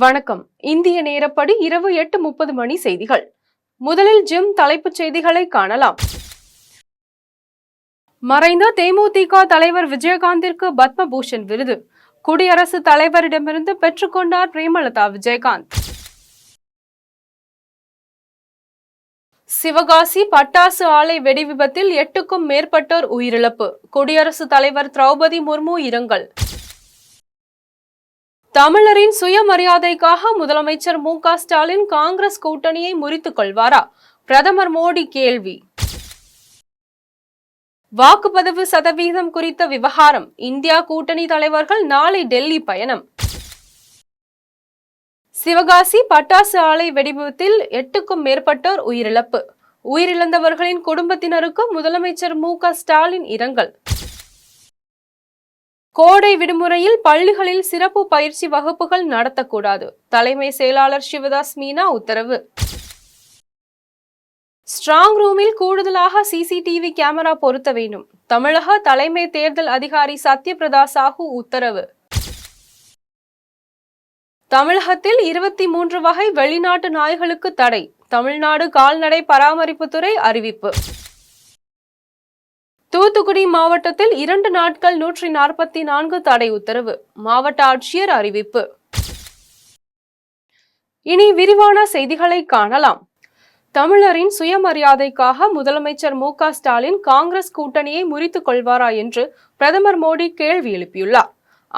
வணக்கம். இந்திய நேரப்படி இரவு 8:30 மணி செய்திகள். முதலில் ஜிம் தலைப்புச் செய்திகளை காணலாம். மறைந்த தேமுதிக தலைவர் விஜயகாந்திற்கு பத்மபூஷன் விருது குடியரசுத் தலைவரிடமிருந்து பெற்றுக்கொண்டார் பிரேமலதா விஜயகாந்த். சிவகாசி பட்டாசு ஆலை வெடி விபத்தில் 8க்கும் மேற்பட்டோர் உயிரிழப்பு. குடியரசுத் தலைவர் திரௌபதி முர்மு இரங்கல். தமிழரின் சுயமரியாதைக்காக முதலமைச்சர் மு.க. ஸ்டாலின் காங்கிரஸ் கூட்டணியை முறித்துக் கொள்வாரா? பிரதமர் மோடி கேள்வி. வாக்குப்பதிவு சதவீதம் குறித்த விவகாரம். இந்தியா கூட்டணி தலைவர்கள் நாளை டெல்லி பயணம். சிவகாசி பட்டாசு ஆலை வெடிவிபத்தில் 8க்கும் மேற்பட்டோர் உயிரிழப்பு. உயிரிழந்தவர்களின் குடும்பத்தினருக்கு முதலமைச்சர் மு.க. ஸ்டாலின் இரங்கல். கோடை விடுமுறையில் பள்ளிகளில் சிறப்பு பயிற்சி வகுப்புகள் நடத்தக்கூடாது. தலைமை செயலாளர் சிவதாஸ் மீனா உத்தரவு. ஸ்ட்ராங் ரூமில் கூடுதலாக சிசிடிவி கேமரா பொருத்த வேண்டும். தமிழக தலைமை தேர்தல் அதிகாரி சத்யபிரதா சாஹூ உத்தரவு. தமிழகத்தில் 23 வகை வெளிநாட்டு நாய்களுக்கு தடை. தமிழ்நாடு கால்நடை பராமரிப்புத்துறை அறிவிப்பு. தூத்துக்குடி மாவட்டத்தில் 2 நாட்கள் 144 தடை உத்தரவு. மாவட்ட ஆட்சியர் அறிவிப்பு. இனி விரிவான செய்திகளை காணலாம். தமிழரின் சுயமரியாதைக்காக முதலமைச்சர் மு.க. ஸ்டாலின் காங்கிரஸ் கூட்டணியை முறித்துக் கொள்வாரா என்று பிரதமர் மோடி கேள்வி எழுப்பியுள்ளார்.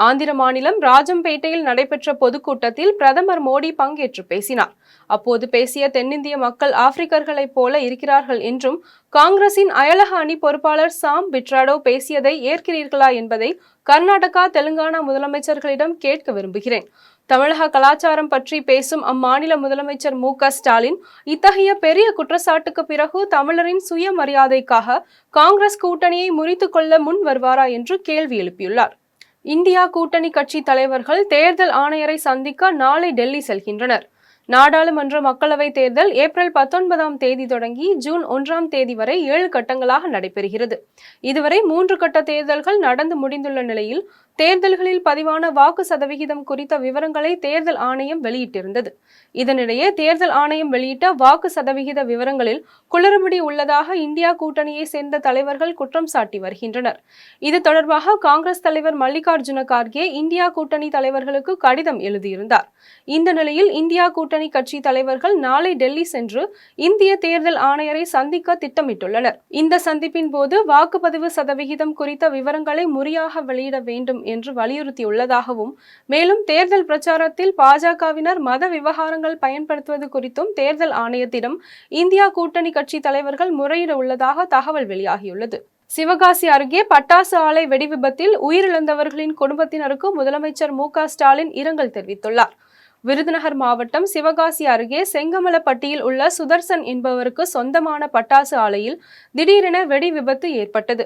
ஆந்திர மாநிலம் ராஜம்பேட்டையில் நடைபெற்ற பொதுக்கூட்டத்தில் பிரதமர் மோடி பங்கேற்று பேசினார். அப்போது பேசிய தென்னிந்திய மக்கள் ஆப்பிரிக்கர்களைப் போல இருக்கிறார்கள் என்றும், காங்கிரசின் அயலக அணி பொறுப்பாளர் சாம் பிட்ராடோ பேசியதை ஏற்கிறீர்களா என்பதை கர்நாடகா, தெலுங்கானா முதலமைச்சர்களிடம் கேட்க விரும்புகிறேன். தமிழக கலாச்சாரம் பற்றி பேசும் அம்மாநில முதலமைச்சர் மு.க. ஸ்டாலின் இத்தகைய பெரிய குற்றச்சாட்டுக்கு பிறகு தமிழரின் சுயமரியாதைக்காக காங்கிரஸ் கூட்டணியை முறித்துக் கொள்ள முன் வருவாரா என்று கேள்வி எழுப்பியுள்ளார். இந்தியா கூட்டணி கட்சி தலைவர்கள் தேர்தல் ஆணையரை சந்திக்க நாளை டெல்லி செல்கின்றனர். நாடாளுமன்ற மக்களவைத் தேர்தல் ஏப்ரல் 19ஆம் தேதி தொடங்கி ஜூன் 1ஆம் தேதி வரை 7 கட்டங்களாக நடைபெறுகிறது. இதுவரை 3 கட்ட தேர்தல்கள் நடந்து முடிந்துள்ள நிலையில் தேர்தல்களில் பதிவான வாக்கு சதவிகிதம் குறித்த விவரங்களை தேர்தல் ஆணையம் வெளியிட்டிருந்தது. இதனிடையே தேர்தல் ஆணையம் வெளியிட்ட வாக்கு சதவிகித விவரங்களில் குளறுபடி உள்ளதாக இந்தியா கூட்டணியை சேர்ந்த தலைவர்கள் குற்றம் சாட்டி வருகின்றனர். இது தொடர்பாக காங்கிரஸ் தலைவர் மல்லிகார்ஜுன கார்கே இந்தியா கூட்டணி தலைவர்களுக்கு கடிதம் எழுதியிருந்தார். இந்த நிலையில் இந்தியா கூட்டணி கட்சி தலைவர்கள் நாளை டெல்லி சென்று இந்திய தேர்தல் ஆணையரை சந்திக்க திட்டமிட்டுள்ளனர். இந்த சந்திப்பின் போது வாக்குப்பதிவு சதவிகிதம் குறித்த விவரங்களை முறையாக வெளியிட வேண்டும் என்று வலியுறுத்தியுள்ளதாகவும், மேலும் தேர்தல் பிரச்சாரத்தில் பாஜகவினர் மத விவகாரங்கள் பயன்படுத்துவது குறித்தும் தேர்தல் ஆணையத்திடம் இந்தியா கூட்டணி கட்சி தலைவர்கள் முறையிட உள்ளதாக தகவல் வெளியாகியுள்ளது. சிவகாசி அருகே பட்டாசு ஆலை வெடி விபத்தில் உயிரிழந்தவர்களின் குடும்பத்தினருக்கு முதலமைச்சர் மு.க. ஸ்டாலின் இரங்கல் தெரிவித்துள்ளார். விருதுநகர் மாவட்டம் சிவகாசி அருகே செங்கமலப்பட்டியில் உள்ள சுதர்சன் என்பவருக்கு சொந்தமான பட்டாசு ஆலையில் திடீரென வெடி விபத்து ஏற்பட்டது.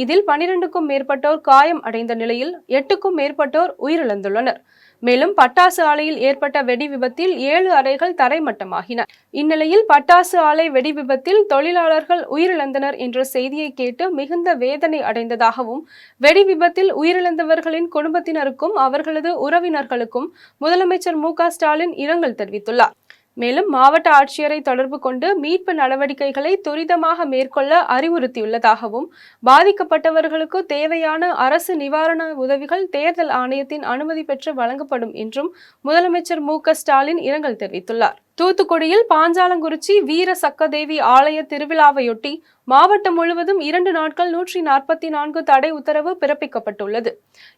இதில் 12க்கும் மேற்பட்டோர் காயம் அடைந்த நிலையில் 8க்கும் மேற்பட்டோர் உயிரிழந்துள்ளனர். மேலும் பட்டாசு ஆலையில் ஏற்பட்ட வெடி விபத்தில் 7 அறைகள் தரைமட்டமாகின. இந்நிலையில் பட்டாசு ஆலை வெடி விபத்தில் தொழிலாளர்கள் உயிரிழந்தனர் என்ற செய்தியை கேட்டு மிகுந்த வேதனை அடைந்ததாகவும், வெடி விபத்தில் உயிரிழந்தவர்களின் குடும்பத்தினருக்கும் அவர்களது உறவினர்களுக்கும் முதலமைச்சர் மு.க. ஸ்டாலின் இரங்கல் தெரிவித்துள்ளார். மேலும் மாவட்ட ஆட்சியரை தொடர்பு கொண்டு மீட்பு நடவடிக்கைகளை துரிதமாக மேற்கொள்ள அறிவுறுத்தியுள்ளதாகவும், பாதிக்கப்பட்டவர்களுக்கு தேவையான அரசு நிவாரண உதவிகள் தேர்தல் ஆணையத்தின் அனுமதி பெற்று வழங்கப்படும் என்றும் முதலமைச்சர் மு.க. ஸ்டாலின் இரங்கல் தெரிவித்துள்ளார். தூத்துக்குடியில் பாஞ்சாலங்குறிச்சி வீர சக்கதேவி ஆலய திருவிழாவையொட்டி மாவட்டம் முழுவதும் 2 நாட்கள் 144 தடை உத்தரவு பிறப்பிக்கப்பட்டுள்ளது.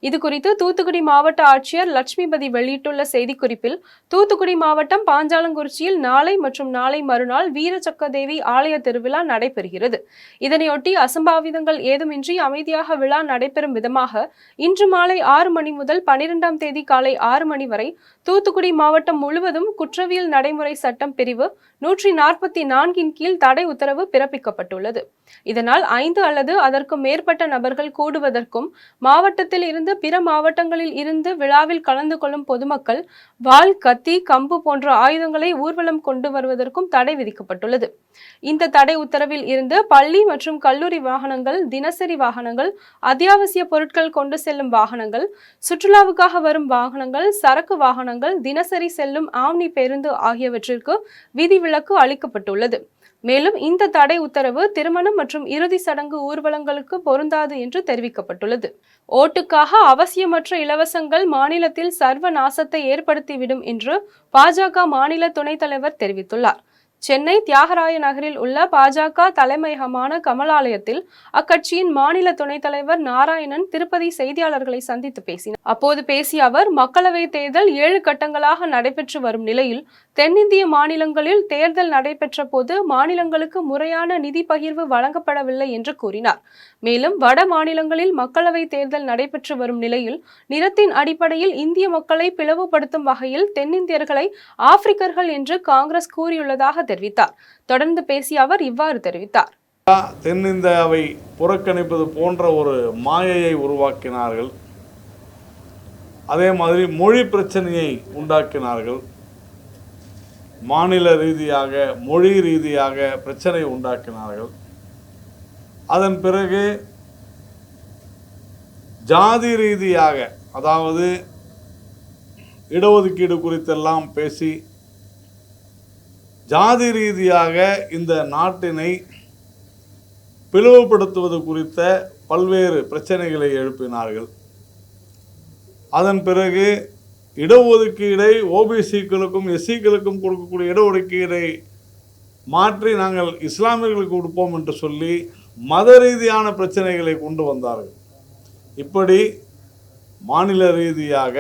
இதுகுறித்து தூத்துக்குடி மாவட்ட ஆட்சியர் லட்சுமிபதி வெளியிட்டுள்ள செய்திக்குறிப்பில், தூத்துக்குடி மாவட்டம் பாஞ்சாலங்குறிச்சியில் நாளை மற்றும் நாளை மறுநாள் வீர சக்கதேவி ஆலய திருவிழா நடைபெறுகிறது. இதனையொட்டி அசம்பாவிதங்கள் ஏதுமின்றி அமைதியாக விழா நடைபெறும் விதமாக இன்று மாலை 6 மணி முதல் 12ஆம் தேதி காலை 6 மணி வரை தூத்துக்குடி மாவட்டம் முழுவதும் குற்றவியல் நடைமுறை சட்டம் பிரிவு 144 கீழ் தடை உத்தரவு பிறப்பிக்கப்பட்டுள்ளது. இதனால் 5 அல்லது அதற்கு மேற்பட்ட நபர்கள் கூடுவதற்கும், மாவட்டத்தில் இருந்து பிற மாவட்டங்களில் இருந்து விழாவில் கலந்து கொள்ளும் பொதுமக்கள் வாள், கத்தி, கம்பு போன்ற ஆயுதங்களை ஊர்வலம் கொண்டு வருவதற்கும் தடை விதிக்கப்பட்டுள்ளது. இந்த தடை உத்தரவில் இருந்து பள்ளி மற்றும் கல்லூரி வாகனங்கள், தினசரி வாகனங்கள், அத்தியாவசிய பொருட்கள் கொண்டு செல்லும் வாகனங்கள், சுற்றுலாவுக்காக வரும் வாகனங்கள், சரக்கு வாகனங்கள், தினசரி செல்லும் ஆம்னி பேருந்து ஆகியவற்றிற்கு விதிவிலக்கு அளிக்கப்பட்டுள்ளது. மேலும் இந்த தடை உத்தரவு திருமணம் மற்றும் இறுதி சடங்கு ஊர்வலங்களுக்கு பொருந்தாது என்று தெரிவிக்கப்பட்டுள்ளது. ஓட்டுக்காக அவசியமற்ற இலவசங்கள் மாநிலத்தில் சர்வ நாசத்தை ஏற்படுத்திவிடும் என்று பாஜக மாநில துணைத் தலைவர் தெரிவித்துள்ளார். சென்னை தியாகராய நகரில் உள்ள பாஜக தலைமையகமான கமலாலயத்தில் அக்கட்சியின் மாநில துணைத் தலைவர் நாராயணன் திருப்பதி செய்தியாளர்களை சந்தித்து பேசினார். அப்போது பேசிய அவர், மக்களவை தேர்தல் 7 கட்டங்களாக நடைபெற்று வரும் நிலையில் தென்னிந்திய மாநிலங்களில் தேர்தல் நடைபெற்ற போது மாநிலங்களுக்கு முறையான நிதி பகிர்வு வழங்கப்படவில்லை என்று கூறினார். மேலும் வட மாநிலங்களில் மக்களவை தேர்தல் நடைபெற்று வரும் நிலையில் நிறத்தின் அடிப்படையில் இந்திய மக்களை பிளவுபடுத்தும் வகையில் தென்னிந்தியர்களை ஆப்பிரிக்கர்கள் என்று காங்கிரஸ் கூறியுள்ளதாக தெரிவித்தார். தொடர்ந்து பேசிய அவர் இவ்வாறு தெரிவித்தார். தென்னிந்தியாவை புறக்கணிப்பது போன்ற ஒரு மாயையை உருவாக்கினார்கள். அதே மாதிரி மொழி பிரச்சனையை உண்டாக்கினார்கள். மாநில ரீதியாக, மொழி ரீதியாக பிரச்சனை உண்டாக்கினார்கள். அதன் பிறகு ஜாதி ரீதியாக, அதாவது இடஒதுக்கீடு குறித்தெல்லாம் பேசி ஜாதி ரீதியாக இந்த நாட்டினை பிளவுபடுத்துவது குறித்த பல்வேறு பிரச்சனைகளை எழுப்பினார்கள். அதன் பிறகு இடஒதுக்கீடை ஓபிசிக்களுக்கும் எஸ்சிக்களுக்கும் கொடுக்கக்கூடிய இடஒதுக்கீடை மாற்றி நாங்கள் இஸ்லாமியர்களுக்கு கொடுப்போம் என்று சொல்லி மத ரீதியான பிரச்சனைகளை கொண்டு வந்தார்கள். இப்படி மாநில ரீதியாக,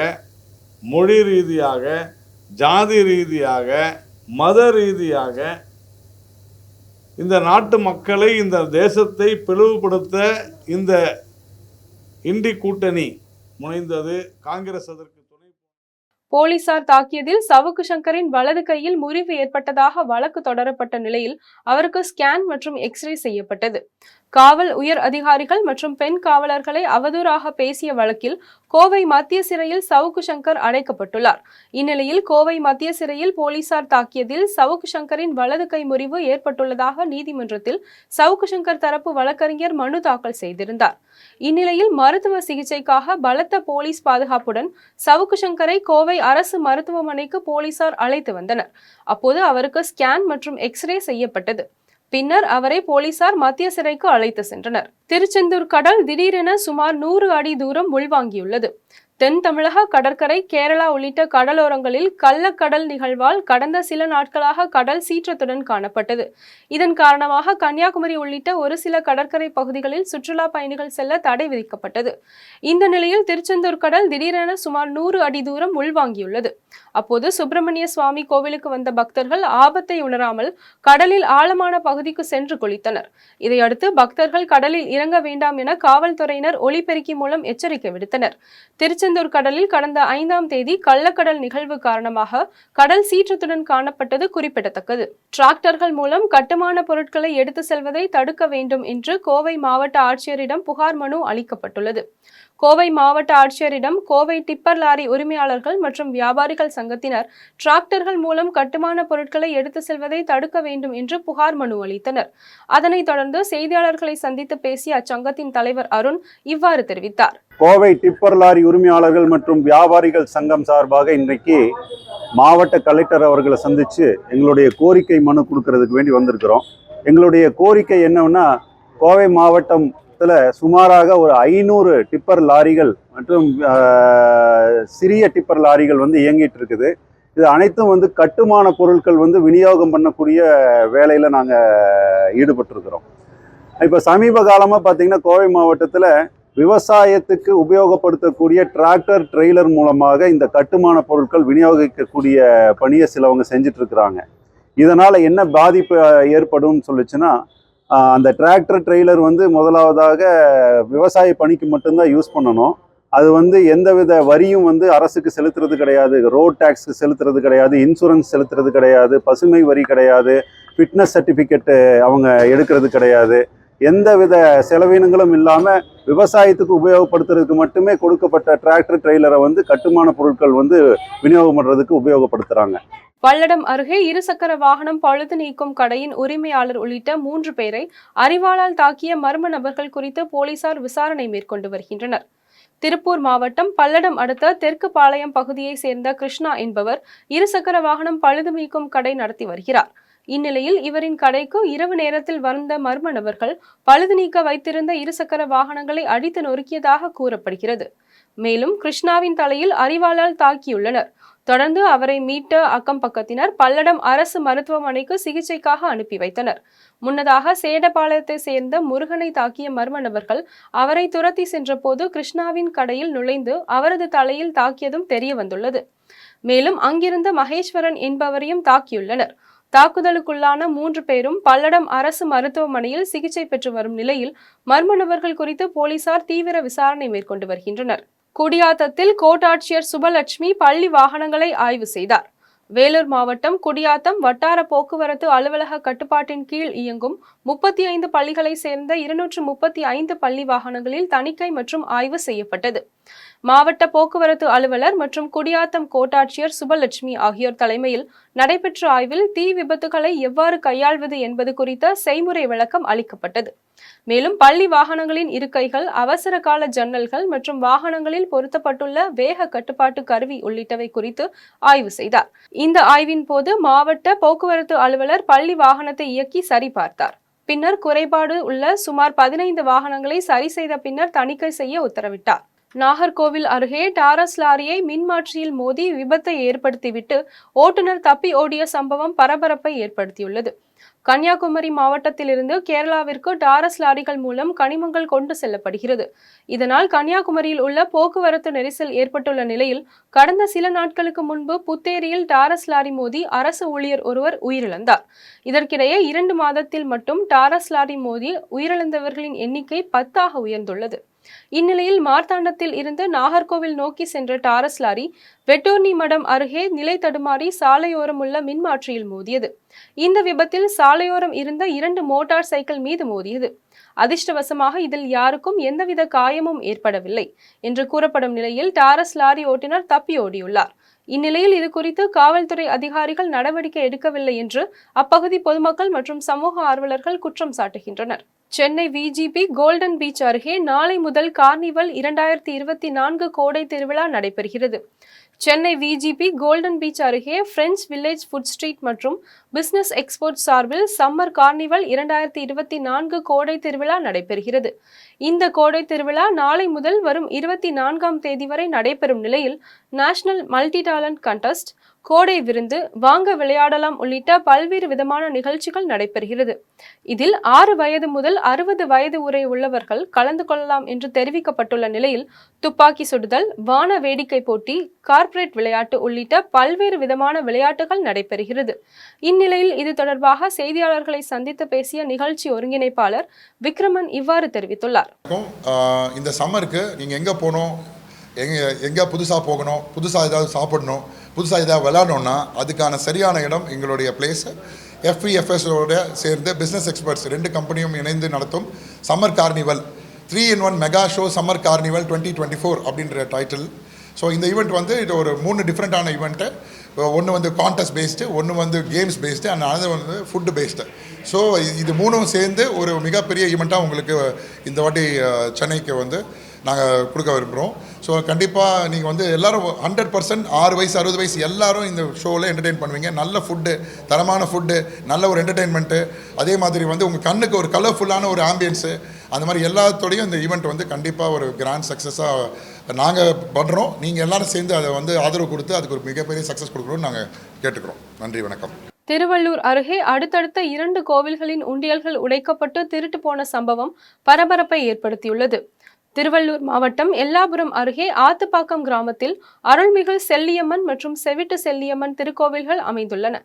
மொழி ரீதியாக, ஜாதி ரீதியாக, மத ரீதியாக இந்த நாட்டு மக்களை, இந்த தேசத்தை பிளவுபடுத்த இந்த இண்டி கூட்டணி முனைந்தது. காங்கிரஸ் அதற்கு துணை. போலீசார் தாக்கியதில் சவுக்கு சங்கரின் வலது கையில் முறிவு ஏற்பட்டதாக வழக்கு தொடரப்பட்ட நிலையில் அவருக்கு ஸ்கேன் மற்றும் எக்ஸ்ரே செய்யப்பட்டது. காவல் உயர் அதிகாரிகள் மற்றும் பெண் காவலர்களை அவதூறாக பேசிய வழக்கில் கோவை மத்திய சிறையில் சவுக்கு சங்கர் அடைக்கப்பட்டுள்ளார். இந்நிலையில் கோவை மத்திய சிறையில் போலீசார் தாக்கியதில் சவுக்கு சங்கரின் வலது கை முறிவு ஏற்பட்டுள்ளதாக நீதிமன்றத்தில் சவுக்கு சங்கர் தரப்பு வழக்கறிஞர் மனு தாக்கல் செய்திருந்தார். இந்நிலையில் மருத்துவ சிகிச்சைக்காக பலத்த போலீஸ் பாதுகாப்புடன் சவுக்கு சங்கரை கோவை அரசு மருத்துவமனைக்கு போலீசார் அழைத்து வந்தனர். அப்போது அவருக்கு ஸ்கேன் மற்றும் எக்ஸ்ரே செய்யப்பட்டது. பின்னர் அவரை போலீசார் மத்திய சிறைக்கு அழைத்து சென்றனர். திருச்செந்தூர் கடல் திடீரென சுமார் 100 அடி தூரம் உள்வாங்கியுள்ளது. தென் தமிழக கடற்கரை, கேரளா உள்ளிட்ட கடலோரங்களில் கள்ளக்கடல் நிகழ்வால் கடந்த சில நாட்களாக கடல் சீற்றத்துடன் காணப்பட்டது. இதன் காரணமாக கன்னியாகுமரி உள்ளிட்ட ஒரு சில கடற்கரை பகுதிகளில் சுற்றுலா பயணிகள் செல்ல தடை விதிக்கப்பட்டது. இந்த நிலையில் திருச்செந்தூர் கடல் திடீரென சுமார் 100 அடி தூரம் உள்வாங்கியுள்ளது. அப்போது சுப்பிரமணிய சுவாமி கோவிலுக்கு வந்த பக்தர்கள் ஆபத்தை உணராமல் கடலில் ஆழமான பகுதிக்கு சென்று குளித்தனர். இதையடுத்து பக்தர்கள் கடலில் இறங்க வேண்டாம் என காவல்துறையினர் ஒலிபெருக்கி மூலம் எச்சரிக்கை விடுத்தனர். திருச்செந்தூர் கடலில் கடந்த 5ஆம் தேதி கள்ளக்கடல் நிகழ்வு காரணமாக கடல் சீற்றத்துடன் காணப்பட்டது குறிப்பிடத்தக்கது. டிராக்டர்கள் மூலம் கட்டுமான பொருட்களை எடுத்து செல்வதை தடுக்க வேண்டும் என்று கோவை மாவட்ட ஆட்சியரிடம் புகார் மனு அளிக்கப்பட்டுள்ளது. கோவை மாவட்ட ஆட்சியரிடம் கோவை டிப்பர் லாரி உரிமையாளர்கள் மற்றும் வியாபாரிகள் சங்கத்தினர் டிராக்டர்கள் மூலம் கட்டுமான பொருட்களை எடுத்து செல்வதை தடுக்க வேண்டும் என்று புகார் மனு அளித்தனர். அதனைத் தொடர்ந்து செய்தியாளர்களை சந்தித்து பேசிய அச்சங்கத்தின் தலைவர் அருண் இவ்வாறு தெரிவித்தார். கோவை டிப்பர் லாரி உரிமையாளர்கள் மற்றும் வியாபாரிகள் சங்கம் சார்பாக இன்றைக்கு மாவட்ட கலெக்டர் அவர்களை சந்தித்து எங்களுடைய கோரிக்கை மனு கொடுக்கறதுக்கு வேண்டி வந்திருக்கிறோம். எங்களுடைய கோரிக்கை என்னன்னா, கோவை மாவட்டம் சுமாராக ஒரு 500 டிப்பர் லாரிகள் மற்றும் சிறிய டிப்பர் லாரிகள் இயங்கிட்டு இருக்குது. இது அனைத்தும் கட்டுமான பொருட்கள் விநியோகம் பண்ணக்கூடிய வேலையில் நாங்கள் ஈடுபட்டிருக்கிறோம். இப்போ சமீப காலமாக பார்த்தீங்கன்னா கோவை மாவட்டத்தில் விவசாயத்துக்கு உபயோகப்படுத்தக்கூடிய டிராக்டர் ட்ரெய்லர் மூலமாக இந்த கட்டுமான பொருட்கள் விநியோகிக்கக்கூடிய பணியை சிலவங்க செஞ்சுட்டு இருக்கிறாங்க. இதனால் என்ன பாதிப்பு ஏற்படும் சொல்லிச்சுன்னா, அந்த டிராக்டர் ட்ரெய்லர் முதலாவதாக விவசாய பணிக்கு மட்டும்தான் யூஸ் பண்ணணும். அது வந்து எந்தவித வரியும் வந்து அரசுக்கு செலுத்துறது கிடையாது, ரோட் டேக்ஸ்க்கு செலுத்துறது கிடையாது, இன்சூரன்ஸ் செலுத்துறது கிடையாது, பசுமை வரி கிடையாது, ஃபிட்னஸ் சர்டிஃபிகேட்டு அவங்க எடுக்கிறது கிடையாது. எந்தவித செலவினங்களும் இல்லாமல் விவசாயத்துக்கு உபயோகப்படுத்துறதுக்கு மட்டுமே கொடுக்கப்பட்ட டிராக்டர் ட்ரெய்லரை வந்து கட்டுமான பொருட்கள் வந்து விநியோகம் பண்ணுறதுக்கு உபயோகப்படுத்துகிறாங்க. பல்லடம் அருகே இருசக்கர வாகனம் பழுது நீக்கும் கடையின் உரிமையாளர் உள்ளிட்ட 3 பேரை அரிவாளால் தாக்கிய மர்ம நபர்கள் குறித்து போலீசார் விசாரணை மேற்கொண்டு வருகின்றனர். திருப்பூர் மாவட்டம் பல்லடம் அடுத்த தெற்கு பாளையம் பகுதியை சேர்ந்த கிருஷ்ணா என்பவர் இருசக்கர வாகனம் பழுது நீக்கும் கடை நடத்தி வருகிறார். இந்நிலையில் இவரின் கடைக்கு இரவு நேரத்தில் வந்த மர்ம நபர்கள் பழுது நீக்க வைத்திருந்த இருசக்கர வாகனங்களை அடித்து நொறுக்கியதாக கூறப்படுகிறது. மேலும் கிருஷ்ணாவின் தலையில் அரிவாளால் தாக்கியுள்ளனர். தொடர்ந்து அவரை மீட்ட அக்கம் பக்கத்தினர் பல்லடம் அரசு மருத்துவமனைக்கு சிகிச்சைக்காக அனுப்பி வைத்தனர். முன்னதாக சேடபாளையத்தை சேர்ந்த முருகனை தாக்கிய மர்ம நபர்கள் அவரை துரத்தி சென்றபோது கிருஷ்ணாவின் கடையில் நுழைந்து அவரது தலையில் தாக்கியதும் தெரிய வந்துள்ளது. மேலும் அங்கிருந்த மகேஸ்வரன் என்பவரையும் தாக்கியுள்ளனர். தாக்குதலுக்குள்ளான 3 பேரும் பல்லடம் அரசு மருத்துவமனையில் சிகிச்சை பெற்று வரும் நிலையில் மர்ம நபர்கள் குறித்து போலீசார் தீவிர விசாரணை மேற்கொண்டு வருகின்றனர். குடியாத்தத்தில் கோட்டாட்சியர் சுபலட்சுமி பள்ளி வாகனங்களை ஆய்வு செய்தார். வேலூர் மாவட்டம் குடியாத்தம் வட்டார போக்குவரத்து அலுவலக கட்டுப்பாட்டின் கீழ் இயங்கும் 35 பள்ளிகளை சேர்ந்த 235 பள்ளி வாகனங்களில் தணிக்கை மற்றும் ஆய்வு செய்யப்பட்டது. மாவட்ட போக்குவரத்து அலுவலர் மற்றும் குடியாத்தம் கோட்டாட்சியர் சுபலட்சுமி ஆகியோர் தலைமையில் நடைபெற்ற ஆய்வில் தீ விபத்துகளை எவ்வாறு கையாள்வது என்பது குறித்த செய்முறை விளக்கம் அளிக்கப்பட்டது. மேலும் பள்ளி வாகனங்களின் இருக்கைகள், அவசர கால ஜன்னல்கள் மற்றும் வாகனங்களில் பொருத்தப்பட்டுள்ள வேக கட்டுப்பாட்டு கருவி உள்ளிட்டவை குறித்து ஆய்வு செய்தார். இந்த ஆய்வின் போது மாவட்ட போக்குவரத்து அலுவலர் பள்ளி வாகனத்தை இயக்கி சரிபார்த்தார். பின்னர் குறைபாடு உள்ள சுமார் 15 வாகனங்களை சரி செய்த பின்னர் தணிக்கை செய்ய உத்தரவிட்டார். நாகர்கோவில் அருகே டாரஸ் லாரியை மின்மாற்றியில் மோதி விபத்தை ஏற்படுத்திவிட்டு ஓட்டுநர் தப்பி ஓடிய சம்பவம் பரபரப்பை ஏற்படுத்தியுள்ளது. கன்னியாகுமரி மாவட்டத்திலிருந்து கேரளாவிற்கு டாரஸ் லாரிகள் மூலம் கனிமங்கள் கொண்டு செல்லப்படுகிறது. இதனால் கன்னியாகுமரியில் உள்ள போக்குவரத்து நெரிசல் ஏற்பட்டுள்ள நிலையில் கடந்த சில நாட்களுக்கு முன்பு புத்தேரியில் டாரஸ் லாரி மோதி அரசு ஊழியர் ஒருவர் உயிரிழந்தார். இதற்கிடையே 2 மாதத்தில் மட்டும் டாரஸ் லாரி மோதி உயிரிழந்தவர்களின் எண்ணிக்கை 10ஆக உயர்ந்துள்ளது. இந்நிலையில் மார்த்தாண்டத்தில் இருந்து நாகர்கோவில் நோக்கி சென்ற டாரஸ் லாரி வெட்டூர்னி மடம் அருகே நிலை தடுமாறி சாலையோரம் உள்ள மின்மாற்றியில் மோதியது. இந்த விபத்தில் சாலையோரம் இருந்த 2 மோட்டார் சைக்கிள் மீது மோதியது. அதிர்ஷ்டவசமாக இதில் யாருக்கும் எந்தவித காயமும் ஏற்படவில்லை என்று கூறப்படும் நிலையில் டாரஸ் லாரி ஓட்டுநர் தப்பி ஓடியுள்ளார். இந்நிலையில் இது குறித்து காவல்துறை அதிகாரிகள் நடவடிக்கை எடுக்கவில்லை என்று அப்பகுதி பொதுமக்கள் மற்றும் சமூக ஆர்வலர்கள் குற்றம் சாட்டுகின்றனர். சென்னை விஜிபி கோல்டன் பீச் அருகே நாளை முதல் கார்னிவல் 2024 கோடை திருவிழா நடைபெறுகிறது. சென்னை விஜிபி கோல்டன் பீச் அருகே பிரெஞ்ச் வில்லேஜ் ஃபுட் ஸ்ட்ரீட் மற்றும் பிசினஸ் எக்ஸ்போர்ட் சார்பில் சம்மர் கார்னிவல் 2024 கோடை திருவிழா நடைபெறுகிறது. இந்த கோடை திருவிழா நாளை முதல் வரும் 24ஆம் தேதி வரை நடைபெறும் நிலையில் நேஷனல் மல்டி டேலண்ட் கண்டெஸ்ட், கோடை விருந்து, வாங்க விளையாடலாம் உள்ளிட்ட பல்வேறு விதமான நிகழ்ச்சிகள் நடைபெறுகிறது. இதில் 6 வயது முதல் 60 வயது வரை உள்ளவர்கள் கலந்து கொள்ளலாம் என்று தெரிவிக்கப்பட்டுள்ள நிலையில் துப்பாக்கி சுடுதல், வான வேடிக்கை போட்டி, கார்ப்பரேட் விளையாட்டு உள்ளிட்ட பல்வேறு விதமான விளையாட்டுகள் நடைபெறுகிறது. இந்நிலையில் இது தொடர்பாக செய்தியாளர்களை சந்தித்து பேசிய நிகழ்ச்சி ஒருங்கிணைப்பாளர் விக்ரமன் இவ்வாறு தெரிவித்துள்ளார். இந்த சம்மருக்கு நீங்கள் எங்கே போகணும், எங்கே புதுசாக போகணும், புதுசாக ஏதாவது சாப்பிடணும், புதுசாக ஏதாவது விளையாடணுன்னா அதுக்கான சரியான இடம் எங்களுடைய பிளேஸு. FEFSோட சேர்ந்து பிஸ்னஸ் எக்ஸ்பர்ட்ஸ் 2 கம்பெனியும் இணைந்து நடத்தும் summer carnival 3-in-1 mega show summer carnival 2024 அப்படின்ற டைட்டில். ஸோ இந்த ஈவெண்ட் வந்து இது ஒரு 3 டிஃப்ரெண்ட்டான ஈவெண்ட்டு. ஒன்று வந்து கான்டெஸ்ட் பேஸ்டு, ஒன்று வந்து கேம்ஸ் பேஸ்டு, அண்ட் அது வந்து ஃபுட்டு பேஸ்டு. ஸோ இது 3ம் சேர்ந்து ஒரு மிகப்பெரிய ஈவெண்ட்டாக உங்களுக்கு இந்த வாட்டி சென்னைக்கு வந்து நாங்கள் கொடுக்க விரும்புகிறோம். ஸோ கண்டிப்பாக நீங்கள் வந்து எல்லோரும் 100% 6 வயசு 60 வயசு எல்லோரும் இந்த ஷோவில் என்டர்டெயின் பண்ணுவீங்க. நல்ல ஃபுட்டு, தரமான ஃபுட்டு, நல்ல ஒரு என்டர்டெயின்மெண்ட்டு, அதே மாதிரி வந்து உங்கள் கண்ணுக்கு ஒரு கலர்ஃபுல்லான ஒரு ஆம்பியன்ஸு, அந்த மாதிரி எல்லாத்தோடையும் இந்த ஈவெண்ட் வந்து கண்டிப்பாக ஒரு கிராண்ட் சக்ஸஸாக நாங்கள் பண்ணுறோம். நீங்கள் எல்லோரும் சேர்ந்து அதை வந்து ஆதரவு கொடுத்து அதுக்கு ஒரு மிகப்பெரிய சக்ஸஸ் கொடுக்கணும்னு நாங்கள் கேட்டுக்கிறோம். நன்றி, வணக்கம். திருவள்ளூர் அருகே அடுத்தடுத்த 2 கோவில்களின் உண்டியல்கள் உடைக்கப்பட்டு திருட்டு போன சம்பவம் பரபரப்பை ஏற்படுத்தியுள்ளது. திருவள்ளூர் மாவட்டம் எல்லாபுரம் அருகே ஆத்துப்பாக்கம் கிராமத்தில் அருள்மிகு செல்லியம்மன் மற்றும் செவிட்டு செல்லியம்மன் திருக்கோவில்கள் அமைந்துள்ளன.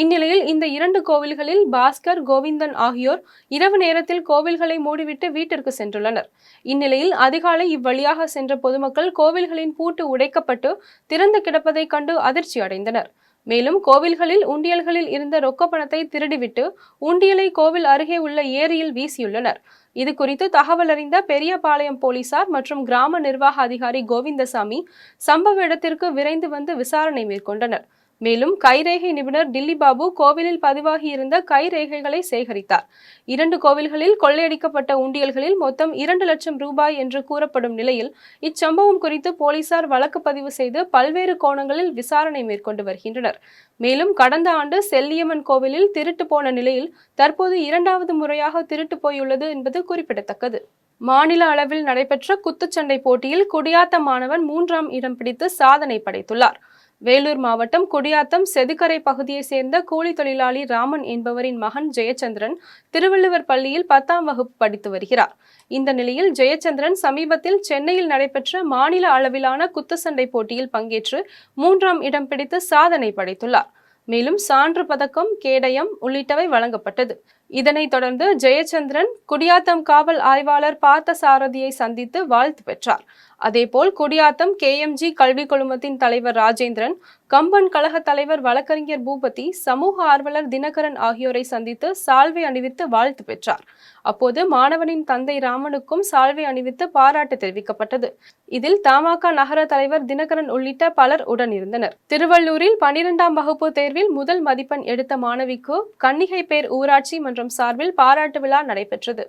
இந்நிலையில் இந்த 2 கோவில்களில் பாஸ்கர், கோவிந்தன் ஆகியோர் இரவு நேரத்தில் கோவில்களை மூடிவிட்டு வீட்டிற்கு சென்றுள்ளனர். இந்நிலையில் அதிகாலை இவ்வழியாக சென்ற பொதுமக்கள் கோவில்களின் பூட்டு உடைக்கப்பட்டு திறந்து கிடப்பதை கண்டு அதிர்ச்சி அடைந்தனர். மேலும் கோவில்களில் உண்டியல்களில் இருந்த ரொக்க பணத்தை திருடிவிட்டு உண்டியலை கோவில் அருகே உள்ள ஏரியில் வீசியுள்ளனர். இது குறித்து தகவல் அறிந்த பெரியபாளையம் போலீசார் மற்றும் கிராம நிர்வாக அதிகாரி கோவிந்தசாமி சம்பவ இடத்திற்கு விரைந்து வந்து விசாரணை மேற்கொண்டனர். மேலும் கைரேகை நிபுணர் டில்லி பாபு கோவிலில் பதிவாகி இருந்த கைரேகைகளை சேகரித்தார். 2 கோவில்களில் கொள்ளையடிக்கப்பட்ட உண்டியல்களில் மொத்தம் 2 லட்சம் ரூபாய் என்று கூறப்படும் நிலையில் இச்சம்பவம் குறித்து போலீசார் வழக்கு பதிவு செய்து பல்வேறு கோணங்களில் விசாரணை மேற்கொண்டு வருகின்றனர். மேலும் கடந்த ஆண்டு செல்லியம்மன் கோவிலில் திருட்டு போன நிலையில் தற்போது 2வது முறையாக திருட்டு போயுள்ளது என்பது குறிப்பிடத்தக்கது. மாநில அளவில் நடைபெற்ற குத்துச்சண்டை போட்டியில் குடியாத்த மாணவன் 3ஆம் இடம் பிடித்து சாதனை படைத்துள்ளார். வேலூர் மாவட்டம் குடியாத்தம் செதுக்கரை பகுதியை சேர்ந்த கூலி தொழிலாளி ராமன் என்பவரின் மகன் ஜெயச்சந்திரன் திருவள்ளுவர் பள்ளியில் 10ஆம் வகுப்பு படித்து வருகிறார். இந்த நிலையில் ஜெயச்சந்திரன் சமீபத்தில் சென்னையில் நடைபெற்ற மாநில அளவிலான குத்துச்சண்டை போட்டியில் பங்கேற்று 3ஆம் இடம் பிடித்து சாதனை படைத்துள்ளார். மேலும் சான்று பதக்கம், கேடயம் உள்ளிட்டவை வழங்கப்பட்டது. இதனைத் தொடர்ந்து ஜெயச்சந்திரன் குடியாத்தம் காவல் ஆய்வாளர் பார்த்தசாரதியை சந்தித்து வாழ்த்து பெற்றார். அதேபோல் குடியாத்தம் KMG கல்வி குழுமத்தின் தலைவர் ராஜேந்திரன், கம்பன் கழக தலைவர் வழக்கறிஞர் பூபதி, சமூக ஆர்வலர் தினகரன் ஆகியோரை சந்தித்து சால்வை அணிவித்து வாழ்த்து பெற்றார். அப்போது மாணவனின் தந்தை ராமனுக்கும் சால்வை அணிவித்து பாராட்டு தெரிவிக்கப்பட்டது. இதில் தமாக நகர தலைவர் தினகரன் உள்ளிட்ட பலர் உடனிருந்தனர். திருவள்ளூரில் 12ஆம் வகுப்பு தேர்வில் முதல் மதிப்பெண் எடுத்த மாணவிக்கு கன்னிகைப்பேர் ஊராட்சி மன்றம் சார்பில் பாராட்டு விழா நடைபெற்றது.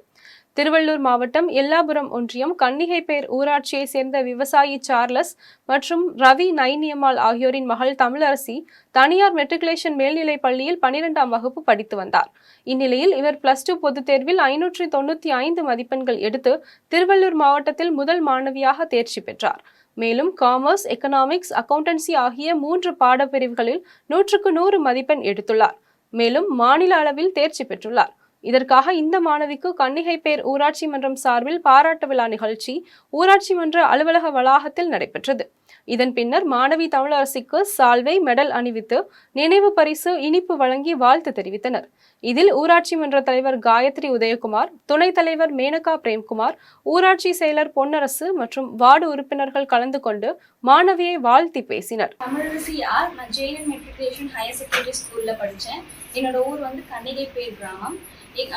திருவள்ளூர் மாவட்டம் எல்லாபுரம் ஒன்றியம் கன்னிகைப்பேர் ஊராட்சியை சேர்ந்த விவசாயி சார்லஸ் மற்றும் ரவி நைனியம்மாள் ஆகியோரின் மகள் தமிழரசி தனியார் மெட்ரிகுலேஷன் மேல்நிலைப் பள்ளியில் 12ஆம் வகுப்பு படித்து வந்தார். இந்நிலையில் இவர் +2 பொதுத் தேர்வில் 595 மதிப்பெண்கள் எடுத்து திருவள்ளூர் மாவட்டத்தில் முதல் மாணவியாக தேர்ச்சி பெற்றார். மேலும் காமர்ஸ், எக்கனாமிக்ஸ், அக்கவுண்டன்சி ஆகிய 3 பாடப்பிரிவுகளில் 100க்கு 100 மதிப்பெண் எடுத்துள்ளார். மேலும் மாநில அளவில் தேர்ச்சி பெற்றுள்ளார். இதற்காக இந்த மாணவிக்கு கன்னிகைப்பேர் ஊராட்சி மன்றம் சார்பில் பாராட்டு விழா நிகழ்ச்சி ஊராட்சி மன்ற அலுவலக வளாகத்தில் நடைபெற்றது. இதன் பின்னர் மாணவி தமிழரசிக்கு சால்வை, மெடல் அணிவித்து நினைவு பரிசு, இனிப்பு வழங்கி வாழ்த்து தெரிவித்தனர். இதில் ஊராட்சி மன்ற தலைவர் காயத்ரி உதயகுமார், துணைத் தலைவர் மேனகா பிரேம்குமார், ஊராட்சி செயலர் பொன்னரசு மற்றும் வார்டு உறுப்பினர்கள் கலந்து கொண்டு மாணவியை வாழ்த்தி பேசினர். தமிழரசி யார்? நான் ஜெயின் மெட்ரிகுலேஷன் ஹையர் செகண்டரி ஸ்கூல்ல படித்தேன். என்னோட ஊர் வந்து கன்னிகைப்பேர் கிராமம்.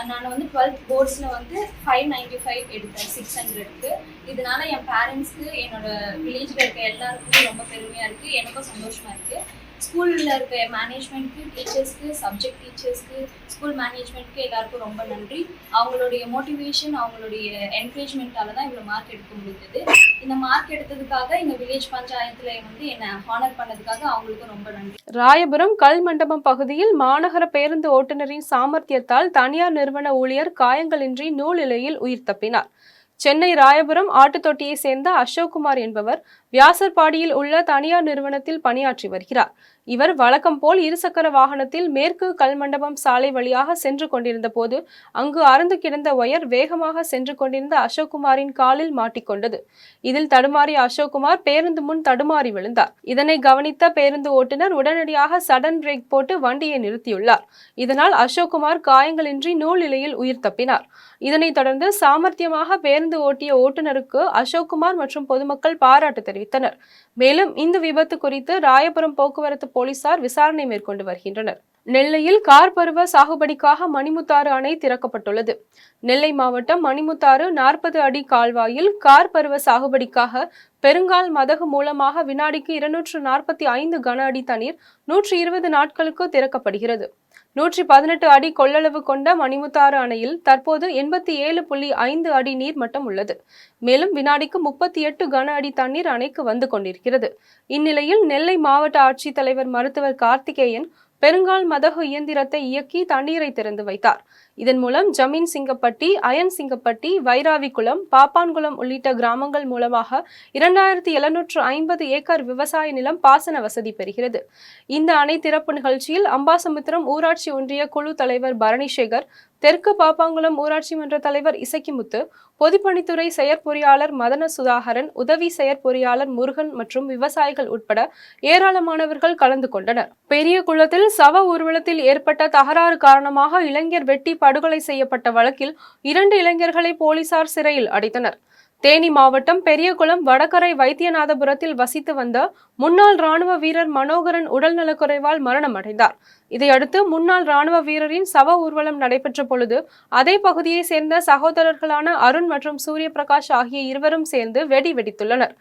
நான் வந்து 12th போர்ட்ஸில் வந்து 595 எடுத்தேன் 600க்கு. இதனால என் பேரண்ட்ஸ்க்கு, என்னோட வில்லேஜில் இருக்க எல்லாருக்குமே ரொம்ப பெருமையாக இருக்குது. எனக்கும் சந்தோஷமாக இருக்குது. ஸ்கூலில் இருக்க மேனேஜ்மெண்ட்க்கு, டீச்சர்ஸ்க்கு, சப்ஜெக்ட் டீச்சர்ஸ்க்கு, ஸ்கூல் மேனேஜ்மெண்ட்க்கு எல்லாருக்கும் ரொம்ப நன்றி. அவங்களுடைய மோட்டிவேஷன், அவங்களுடைய என்கரேஜ்மெண்ட்டால தான் இவ்வளோ மார்க் எடுக்க முடிஞ்சது. இந்த மார்க் எடுத்ததுக்காக எங்கள் வில்லேஜ் பஞ்சாயத்தில் வந்து என்னை ஹானர் பண்ணதுக்காக அவங்களுக்கும் ரொம்ப நன்றி. ராயபுரம் கல் மண்டபம் பகுதியில் மாநகர பேருந்து ஓட்டுநரின் சாமர்த்தியத்தால் தனியார் நிறுவன ஊழியர் காயங்களின்றி நூலிலையில் உயிர் தப்பினார். சென்னை ராயபுரம் ஆட்டுத்தொட்டியை சேர்ந்த அசோக்குமார் என்பவர் வியாசர்பாடியில் உள்ள தனியார் நிறுவனத்தில் பணியாற்றி வருகிறார். இவர் வழக்கம் போல் இருசக்கர வாகனத்தில் மேற்கு கல்மண்டபம் சாலை வழியாக சென்று கொண்டிருந்த போது அங்கு அறுந்து கிடந்த ஒயர் வேகமாக சென்று கொண்டிருந்த அசோக்குமாரின் காலில் மாட்டிக்கொண்டது. இதில் தடுமாறிய அசோக்குமார் பேருந்து முன் தடுமாறி விழுந்தார். இதனை கவனித்த பேருந்து ஓட்டுநர் உடனடியாக சடன் பிரேக் போட்டு வண்டியை நிறுத்தியுள்ளார். இதனால் அசோக்குமார் காயங்களின்றி நூலிலையில் உயிர் தப்பினார். இதனைத் தொடர்ந்து சாமர்த்தியமாக பேருந்து ஓட்டிய ஓட்டுநருக்கு அசோக்குமார் மற்றும் பொதுமக்கள் பாராட்டு தெரிவித்தனர். மேலும் இந்த விபத்து குறித்து ராயபுரம் போக்குவரத்து போலீசார் விசாரணை மேற்கொண்டு வருகின்றனர். நெல்லையில் கார் பருவ சாகுபடிக்காக மணிமுத்தாறு அணை திறக்கப்பட்டுள்ளது. நெல்லை மாவட்டம் மணிமுத்தாறு 40 அடி கால்வாயில் கார் பருவ சாகுபடிக்காக பெருங்கால் மதகு மூலமாக வினாடிக்கு 245 கன அடி தண்ணீர் 120 நாட்களுக்கு திறக்கப்படுகிறது. 118 அடி கொள்ளளவு கொண்ட மணிமுத்தாறு அணையில் தற்போது 87.5 அடி நீர் மட்டம் உள்ளது. மேலும் வினாடிக்கு 38 கன அடி தண்ணீர் அணைக்கு வந்து கொண்டிருக்கிறது. இந்நிலையில் நெல்லை மாவட்ட ஆட்சித்தலைவர் மருத்துவர் கார்த்திகேயன் பெருங்கால் மதகு இயந்திரத்தை இயக்கி தண்ணீரை திறந்து வைத்தார். இதன் மூலம் ஜமீன் சிங்கப்பட்டி, அயன் சிங்கப்பட்டி, வைராவிக்குளம், பாப்பான்குளம் உள்ளிட்ட கிராமங்கள் மூலமாக 2750 ஏக்கர் விவசாய நிலம் பாசன வசதி பெறுகிறது. இந்த அணை திறப்பு நிகழ்ச்சியில் அம்பாசமுத்திரம் ஊராட்சி ஒன்றிய குழு தலைவர் பரணிசேகர், தெற்கு பாப்பாங்குளம் ஊராட்சி மன்ற தலைவர் இசக்கிமுத்து, பொதுப்பணித்துறை செயற்பொறியாளர் மதன சுதாகரன், உதவி செயற்பொறியாளர் முருகன் மற்றும் விவசாயிகள் உட்பட ஏராளமானவர்கள் கலந்து கொண்டனர். பெரிய குளத்தில் சவ ஊர்வலத்தில் ஏற்பட்ட தகராறு காரணமாக இளைஞர் வெட்டி படுகொலை செய்யப்பட்ட வழக்கில் 2 இளைஞர்களை போலீசார் சிறையில் அடைத்தனர். தேனி மாவட்டம் பெரியகுளம் வடகரை வைத்தியநாதபுரத்தில் வசித்து வந்த முன்னாள் ராணுவ வீரர் மனோகரன் உடல்நலக்குறைவால் மரணம் அடைந்தார். இதையடுத்து முன்னாள் ராணுவ வீரரின் சவ ஊர்வலம் நடைபெற்ற பொழுது அதே பகுதியை சேர்ந்த சகோதரர்களான அருண் மற்றும் சூரிய பிரகாஷ் ஆகிய இருவரும் சேர்ந்து வெடி வெடித்துள்ளனர்.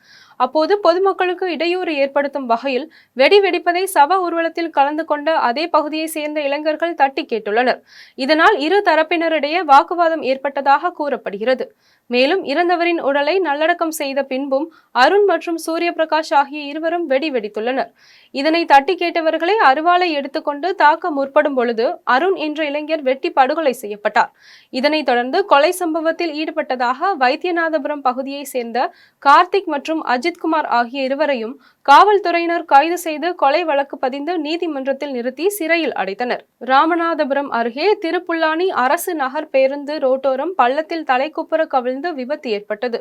அப்போது பொதுமக்களுக்கு இடையூறு ஏற்படுத்தும் வகையில் வெடி வெடிப்பதை சவ ஊர்வலத்தில் கலந்து கொண்ட அதே பகுதியை சேர்ந்த இளைஞர்கள் தட்டி கேட்டுள்ளனர். இதனால் இரு தரப்பினரிடையே வாக்குவாதம் ஏற்பட்டதாக கூறப்படுகிறது. மேலும் இறந்தவரின் உடலை நல்லடக்கம் செய்த பின்பும் அருண் மற்றும் சூரிய பிரகாஷ் ஆகிய இருவரும் வெடி வெடித்துள்ளனர். இதனை தட்டி கேட்டவர்களை அருவாளை எடுத்துக்கொண்டு தாக்க முற்படும் பொழுது அருண் என்ற இளைஞர் வெட்டி படுகொலை செய்யப்பட்டார். இதனைத் தொடர்ந்து கொலை சம்பவத்தில் ஈடுபட்டதாக வைத்தியநாதபுரம் பகுதியை சேர்ந்த கார்த்திக் மற்றும் அஜித்குமார் ஆகிய இருவரையும் காவல்துறையினர் கைது செய்து கொலை வழக்கு பதிந்து நீதிமன்றத்தில் நிறுத்தி சிறையில் அடைத்தனர். ராமநாதபுரம் அருகே திருப்புல்லானி அரசு நகர் பேருந்து ரோட்டோரம் பள்ளத்தில் தலைக்குப்புற கவிழ்ந்து விபத்து ஏற்பட்டது.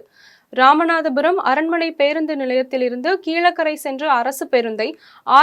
ராமநாதபுரம் அரண்மனை பேருந்து நிலையத்திலிருந்து கீழக்கரை சென்ற அரசு பேருந்தை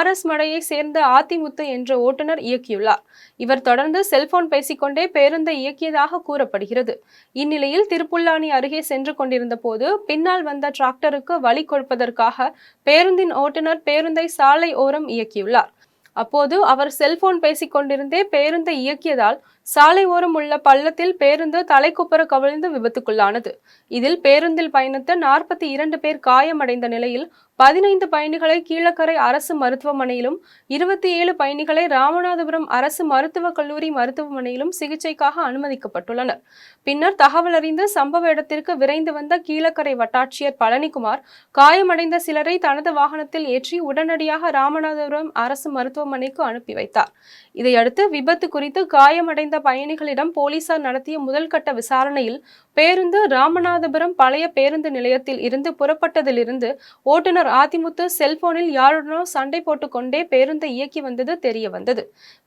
RS மடையை சேர்ந்த ஆத்திமுத்து என்ற ஓட்டுநர் இயக்கியுள்ளார். இவர் தொடர்ந்து செல்போன் பேசிக்கொண்டே பேருந்தை இயக்கியதாக கூறப்படுகிறது. இந்நிலையில் திருப்புல்லானி அருகே சென்று கொண்டிருந்த போது பின்னால் வந்த டிராக்டருக்கு வழி கொடுப்பதற்காக பேருந்தின் ஓட்டுநர் பேருந்தை சாலை ஓரம் இயக்கியுள்ளார். அப்போது அவர் செல்போன் பேசிக் கொண்டிருந்தே பேருந்தை இயக்கியதால் சாலை ஓரம் உள்ள பள்ளத்தில் பேருந்து தலைக்குப்புற கவிழ்ந்து விபத்துக்குள்ளானது. இதில் பேருந்தில் பயணித்த 42 பேர் காயமடைந்த நிலையில் 15 பயணிகளை கீழக்கரை அரசு மருத்துவமனையிலும் 27 பயணிகளை ராமநாதபுரம் அரசு மருத்துவக் கல்லூரி மருத்துவமனையிலும் சிகிச்சைக்காக அனுமதிக்கப்பட்டுள்ளனர். பின்னர் தகவல் அறிந்து சம்பவ இடத்திற்கு விரைந்து வந்த கீழக்கரை வட்டாட்சியர் பழனிக்குமார் காயமடைந்த சிலரை தனது வாகனத்தில் ஏற்றி உடனடியாக ராமநாதபுரம் அரசு மருத்துவமனைக்கு அனுப்பி வைத்தார். இதையடுத்து விபத்து குறித்து காயமடைந்த பயணிகளிடம் போலீசார் நடத்திய முதல்கட்ட விசாரணையில் பேருந்து ராமநாதபுரம் பழைய பேருந்து நிலையத்தில் இருந்து புறப்பட்டதிலிருந்து ஓட்டுநர் ஆத்திமுத்து செல்போனில் யாருடனோ சண்டை போட்டுக் கொண்டே பேருந்தை இயக்கி வந்தது தெரிய வந்தது.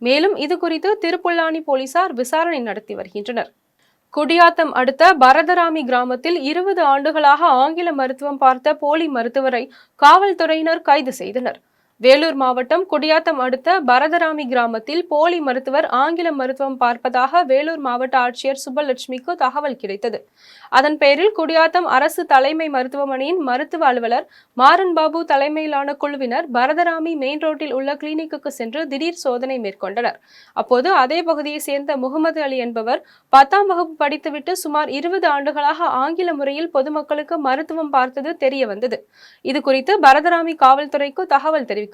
மேலும் இது குறித்து திருப்புல்லானி போலீசார் விசாரணை நடத்தி வருகின்றனர். குடியாத்தம் அடுத்த பரதராமி கிராமத்தில் 20 ஆண்டுகளாக ஆங்கில மருத்துவம் பார்த்த போலி மருத்துவரை காவல்துறையினர் கைது செய்தனர். வேலூர் மாவட்டம் குடியாத்தம் அடுத்த பரதராமி கிராமத்தில் போலி மருத்துவர் ஆங்கில மருத்துவம் பார்ப்பதாக வேலூர் மாவட்ட ஆட்சியர் சுப்பலட்சுமிக்கு தகவல் கிடைத்தது. அதன் பேரில் குடியாத்தம் அரசு தலைமை மருத்துவமனையின் மருத்துவ அலுவலர் மாறன் பாபு தலைமையிலான குழுவினர் பரதராமி மெயின் ரோட்டில் உள்ள கிளினிக்கு சென்று திடீர் சோதனை மேற்கொண்டனர். அப்போது அதே பகுதியை சேர்ந்த முகமது அலி என்பவர் 10ஆம் வகுப்பு படித்துவிட்டு சுமார் 20 ஆண்டுகளாக ஆங்கில முறையில் பொதுமக்களுக்கு மருத்துவம் பார்த்தது தெரிய வந்தது. இது குறித்து பரதராமி காவல்துறைக்கு தகவல் தெரிவிக்கப்பட்டது.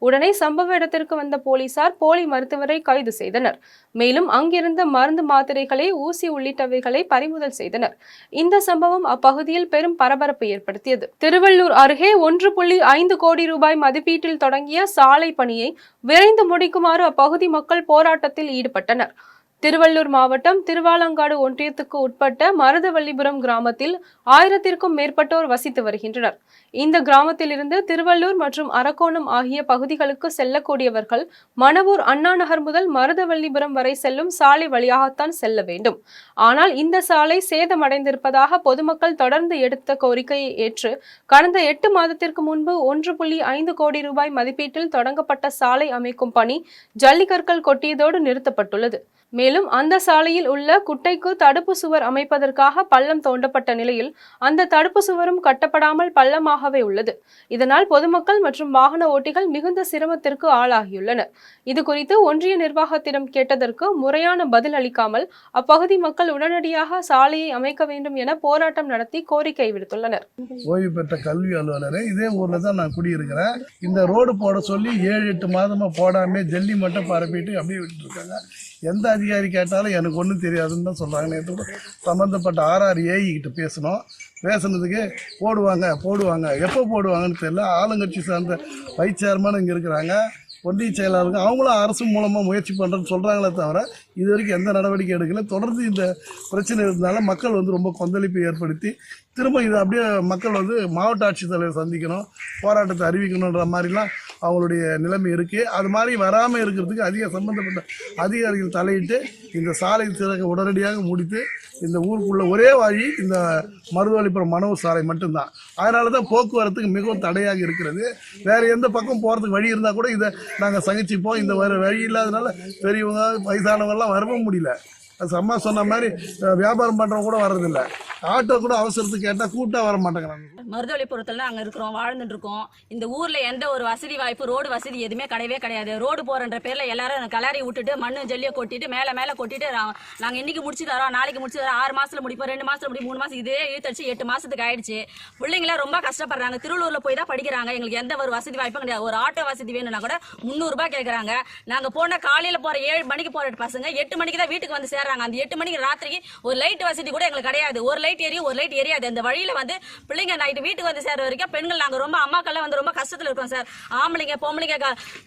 உடனே சம்பவ இடத்திற்கு வந்த போலீசார் போலி மருத்துவரை கைது செய்தனர். மேலும் அங்கிருந்த மருந்து மாத்திரைகளை, ஊசி உள்ளிட்டவைகளை பறிமுதல் செய்தனர். இந்த சம்பவம் அப்பகுதியில் பெரும் பரபரப்பு ஏற்படுத்தியது. திருவள்ளூர் அருகே 1.5 கோடி ரூபாய் மதிப்பீட்டில் தொடங்கிய சாலை பணியை விரைந்து முடிக்குமாறு அப்பகுதி மக்கள் போராட்டத்தில் ஈடுபட்டனர். திருவள்ளூர் மாவட்டம் திருவாலங்காடு ஒன்றியத்துக்கு உட்பட்ட மருதவல்லிபுரம் கிராமத்தில் 1000க்கும் மேற்பட்டோர் வசித்து வருகின்றனர். இந்த கிராமத்தில் இருந்து திருவள்ளூர் மற்றும் அரக்கோணம் ஆகிய பகுதிகளுக்கு செல்லக்கூடியவர்கள் மணவூர் அண்ணா நகர் முதல் மருதவல்லிபுரம் வரை செல்லும் சாலை வழியாகத்தான் செல்ல வேண்டும். ஆனால் இந்த சாலை சேதமடைந்திருப்பதாக பொதுமக்கள் தொடர்ந்து எடுத்த கோரிக்கையை ஏற்று கடந்த 8 மாதத்திற்கு முன்பு 1.5 கோடி ரூபாய் மதிப்பீட்டில் தொடங்கப்பட்ட சாலை அமைக்கும் பணி ஜல்லிக்கற்கள் கொட்டியதோடு நிறுத்தப்பட்டுள்ளது. மேலும் அந்த சாலையில் உள்ள குட்டைக்கு தடுப்பு சுவர் அமைப்பதற்காக பள்ளம் தோண்டப்பட்ட நிலையில் அந்த தடுப்பு சுவரும் கட்டப்படாமல் பள்ளமாகவே உள்ளது. இதனால் பொதுமக்கள் மற்றும் வாகன ஓட்டிகள் மிகுந்த சிரமத்திற்கு ஆளாகியுள்ளனர். இது குறித்து ஒன்றிய நிர்வாகத்திடம் கேட்டதற்கு முறையான பதில் அளிக்காமல் அப்பகுதி மக்கள் உடனடியாக சாலையை அமைக்க வேண்டும் என போராட்டம் நடத்தி கோரிக்கை விடுத்துள்ளனர். ஓய்வு பெற்ற கல்வி அலுவலர், இதே ஊர்ல தான் நான் குடியிருக்கிறேன். இந்த ரோடு போட சொல்லி 7-8 மாதமா போடாம ஜல்லி மட்டும் பரப்பிட்டு அப்படியே விட்டுட்டு இருக்காங்க. எந்த அதிகாரி கேட்டாலும் எனக்கு ஒன்றும் தெரியாதுன்னு தான் சொல்கிறாங்க. நேற்று சம்மந்தப்பட்ட RRAE கிட்ட பேசுனதுக்கு போடுவாங்க எப்போ போடுவாங்கன்னு தெரியல. ஆளுங்கட்சி சார்ந்த வைஸ் சேர்மன் இங்கே இருக்கிறாங்க. ஒன்றிய செயலாளர்கள் அவங்களும் அரசு மூலமாக முயற்சி பண்ணுறேன்னு சொல்கிறாங்களே தவிர இது வரைக்கும் எந்த நடவடிக்கை எடுக்கல. தொடர்ந்து இந்த பிரச்சனை இருந்தனால மக்கள் வந்து ரொம்ப கொந்தளிப்பை ஏற்படுத்தி திரும்ப இது அப்படியே மக்கள் வந்து மாவட்ட ஆட்சித்தலைவர் சந்திக்கணும், போராட்டத்தை அறிவிக்கணுன்ற மாதிரிலாம் அவங்களுடைய நிலைமை இருக்குது. அது மாதிரி வராமல் இருக்கிறதுக்கு அதிக சம்பந்தப்பட்ட அதிகாரிகள் தலையிட்டு இந்த சாலை திறக்க உடனடியாக முடித்து இந்த ஊருக்குள்ள ஒரே வழி இந்த மருதுவழிப்புறம் மனோர் சாலை மட்டும்தான். அதனால தான் போக்குவரத்துக்கு மிகவும் தடையாக இருக்கிறது. வேறு எந்த பக்கம் போகிறதுக்கு வழி இருந்தால் கூட இதை நாங்கள் சகிச்சுப்போம். இந்த வேறு வழி இல்லாதனால பெரியவங்க வயசானவங்கெல்லாம் வரவும் முடியல. அம்மா சொன்ன மாதிரி வியாபாரம் பண்ணுறவங்க கூட வர்றதில்லை. ஆட்டோ கூட அவசரத்துக்கு கேட்டால் கூட்டாக வர மாட்டேங்கிறாங்க. மருதவழிப்புறத்தில் அங்கே இருக்கிறோம், வாழ்ந்துட்டு இருக்கோம். இந்த ஊரில் எந்த ஒரு வசதி வாய்ப்பு ரோடு வசதி எதுவுமே கிடையவே கிடையாது. ரோடு போகிறன்ற பேரில் எல்லாரும் கலரி விட்டுட்டு மண்ணு ஜல்லியை கொட்டிட்டு மேலே கொட்டிட்டு நாங்கள் இன்னைக்கு முடிச்சு தரோம், நாளைக்கு முடிச்சு தரோம், 6 மாதத்தில் முடிப்போம், 2 மாதத்தில் முடியும், 3 மாதம் இதே இழுத்தடிச்சு 8 மாதத்துக்கு ஆயிடுச்சு. பிள்ளைங்களாம் ரொம்ப கஷ்டப்படுறாங்க. திருவள்ளூரில் போய் தான் படிக்கிறாங்க. எங்களுக்கு எந்த ஒரு வசதி வாய்ப்பும் கிடையாது. ஒரு ஆட்டோ வசதி வேணும்னா கூட 300 ரூபாய் கேட்குறாங்க. நாங்கள் போன காலையில் போகிற 7 மணிக்கு போகிற பசங்க 8 மணிக்கு தான் வீட்டுக்கு வந்து சேர்றாங்க. அந்த 8 மணிக்கு ராத்திரிக்கு ஒரு லைட் வசதி கூட எங்களுக்கு கிடையாது. ஒரு லைட் எரியும், ஒரு லைட் எரியாது. அந்த வழியில வந்து பிள்ளைங்க நைட்டு வீட்டுக்கு வந்து சேர்ற வரைக்கும் பெண்கள் நாங்க ரொம்ப அம்மாக்கெல்லாம் வந்து ரொம்ப கஷ்டத்துல இருக்கோம் சார். ஆம்பளைங்க பொம்பளைங்க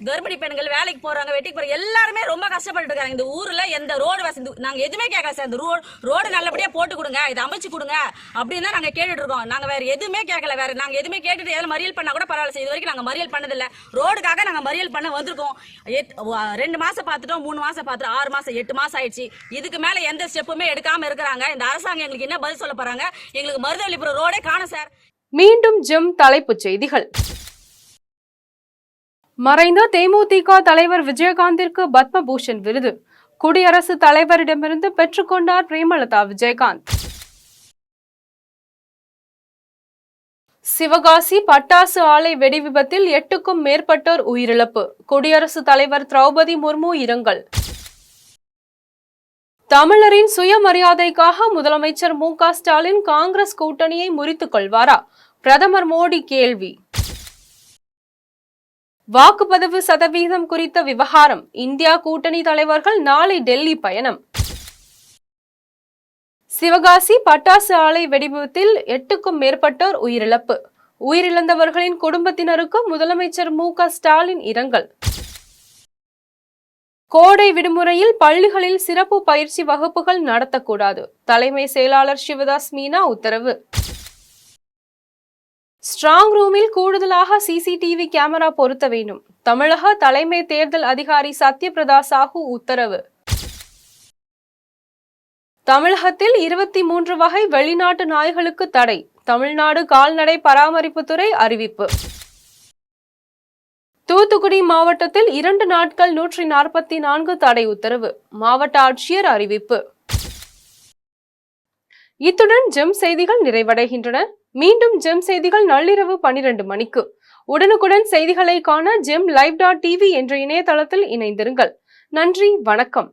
கர்ப்பிணி பெண்கள் வேலைக்கு போறாங்க, வெட்டிக்கு போறாங்க, எல்லாருமே ரொம்ப கஷ்டப்பட்டு இருக்காங்க. இந்த ஊர்ல எந்த ரோடு வசதி நாங்க எதுவுமே கேட்கல சார். இந்த ரோடு நல்லபடியா போட்டு கொடுங்க, இதை அமைச்சு கொடுங்க அப்படின்னு நாங்க கேட்டுட்டு இருக்கோம். நாங்க வேற எதுவுமே கேட்கல. வேற நாங்க எதுவுமே கேட்டுட்டு ஏதாவது மறியல் பண்ணா கூட பரவாயில்ல. இது வரைக்கும் நாங்க மறியல் பண்ணதில்ல. ரோடுக்காக நாங்க மறியல் பண்ண வந்திருக்கோம். 2 மாசம் பார்த்துட்டோம், 3 மாசம் பார்த்துட்டோம், 6 மாசம் 8 மாசம் ஆயிடுச்சு. இதுக்கு மேல எந்த ஸ்டெப்புமே எடுக்காம இருக்கிறாங்க. இந்த அரசாங்கம் எங்களுக்கு என்ன பதில் சொல்ல போறாங்க? எங்களுக்கு மருதவழிப்புறம் ரோடே காணும் சார். மீண்டும் ஜெம் தலைப்புச் செய்திகள். மறைந்த தேமுதிக தலைவர் விஜயகாந்திற்கு பத்மபூஷன் விருது குடியரசுத் தலைவரிடமிருந்து பெற்றுக்கொண்டார் பிரேமலதா விஜயகாந்த். சிவகாசி பட்டாசு ஆலை வெடி விபத்தில் 8க்கும் மேற்பட்டோர் உயிரிழப்பு. குடியரசுத் தலைவர் திரௌபதி முர்மு இரங்கல். தமிழரின் சுயமரியாதைக்காக முதலமைச்சர் மு.க. ஸ்டாலின் காங்கிரஸ் கூட்டணியை முறித்துக் கொள்வாரா? பிரதமர் மோடி கேள்வி. வாக்குப்பதிவு சதவீதம் குறித்த விவகாரம். இந்தியா கூட்டணி தலைவர்கள் நாளை டெல்லி பயணம். சிவகாசி பட்டாசு ஆலை வெடிவிபத்தில் 8க்கும் மேற்பட்டோர் உயிரிழப்பு. உயிரிழந்தவர்களின் குடும்பத்தினருக்கு முதலமைச்சர் மு.க. ஸ்டாலின் இரங்கல். கோடை விடுமுறையில் பள்ளிகளில் சிறப்பு பயிற்சி வகுப்புகள் நடத்தக்கூடாது. தலைமை செயலாளர் சிவதாஸ் மீனா உத்தரவு. ஸ்ட்ராங் ரூமில் கூடுதலாக சிசிடிவி கேமரா பொருத்த வேண்டும். தமிழக தலைமை தேர்தல் அதிகாரி சத்யபிரதா சாஹூ உத்தரவு. தமிழகத்தில் 23 வகை வெளிநாட்டு நாய்களுக்கு தடை. தமிழ்நாடு கால்நடை பராமரிப்புத்துறை அறிவிப்பு. தூத்துக்குடி மாவட்டத்தில் 2 நாட்கள் 144 தடை உத்தரவு. மாவட்ட ஆட்சியர் அறிவிப்பு. இத்துடன் ஜெம் செய்திகள் நிறைவடைகின்றன. மீண்டும் ஜெம் செய்திகள் நள்ளிரவு 12 மணிக்கு. உடனுக்குடன் செய்திகளை காண GemLive.tv என்ற இணையதளத்தில் இணைந்திருங்கள். நன்றி, வணக்கம்.